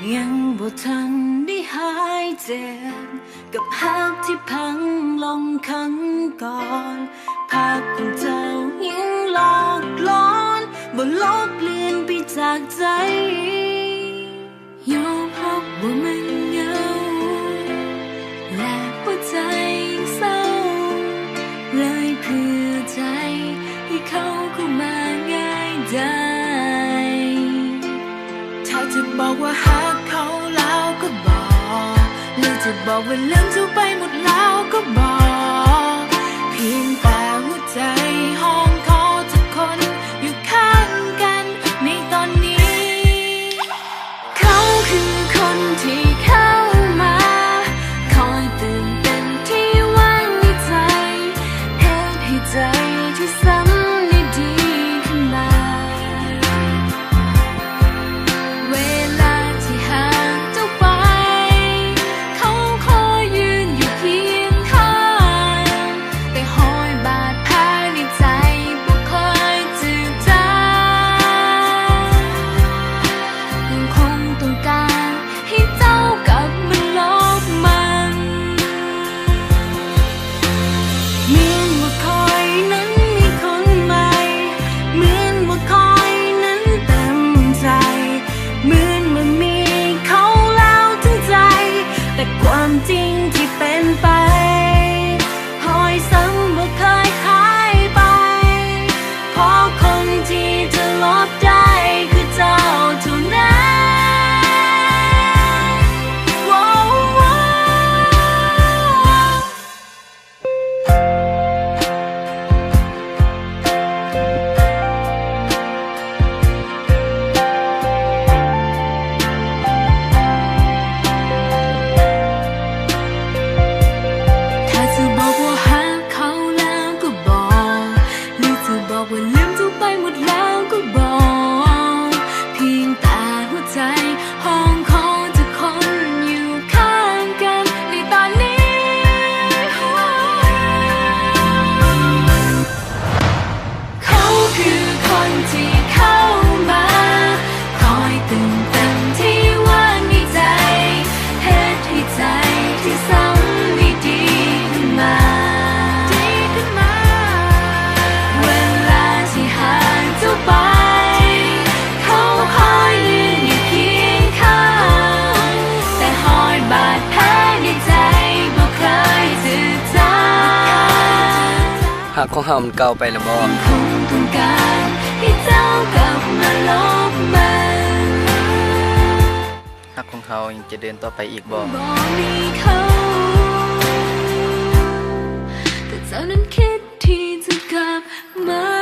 ยังบ่ทันได้หายเจ็บกับหักที่พังลงครั้งก่อนภาพของเจ้ายังหลอกล้อนบ่ลบเลือนไปจากใจยอมรับว่ามันเหงาและหัวใจเศร้าเลยเพื่อใจให้เขาเข้ามาง่ายได้ถ้าจะบอกว่าหักเขาแล้วก็บอกหรือจะบอกว่าลืมเธอไปหมดแล้วก็บอกเพียงแต่หัวใจห้องขอทุกคนอยู่ข้างกันในตอนนี้เขาคือคนที่เข้ามาคอยเติมเต็มที่ว่างในใจเหตุให้ใจที่ซ้ำได้ดีขึ้นมาเวลาที่ห่างเจ้าไปเขาคอยยืนอยู่เคียงข้างแต่หอยบาดแผลในใจบ่เคยจืดจางยังคงต้องการให้เจ้ากลับมาลบมันเหมือนว่าคอยนั้นมีคนใหม่เหมือนว่าคอยนั้นเต็มใจเหมือนว่ามีเขาแล้วทั้งใจแต่ความจริงที่เป็นไปหอยซ้ำว่าเคยหายไปเพราะคนที่จะลบได้คือเจ้าเท่านั้นว้าวว้าวถ้าจะบอกว่าหักเขาแล้วก็บอกหรือจะบอกว่าลืมเธอไปหมดแล้วก็บอกเพียงแต่หัวใจห้องของทุกคนอยู่ข้างกันในตอนนี้เขาคือคนที่เข้ามาคอยเติมเต็มที่ว่างในใจเหตุให้ใจที่ซ้ำได้ดีขึ้นมาเวลาที่ห่างเจ้าไปเขาคอยยืนอยู่เคียงข้างแต่หอยบาดแผลในใจบ่เคยจืดจาง หักของเฮามันเก่าไปแล้วบ่ คงต้องการให้เจ้ากลับมาลบมัน หักของเขายังจะเดินต่อไปอีกบ่ บ่มีเขาแต่เจ้านั้นคิดที่จะกลับมา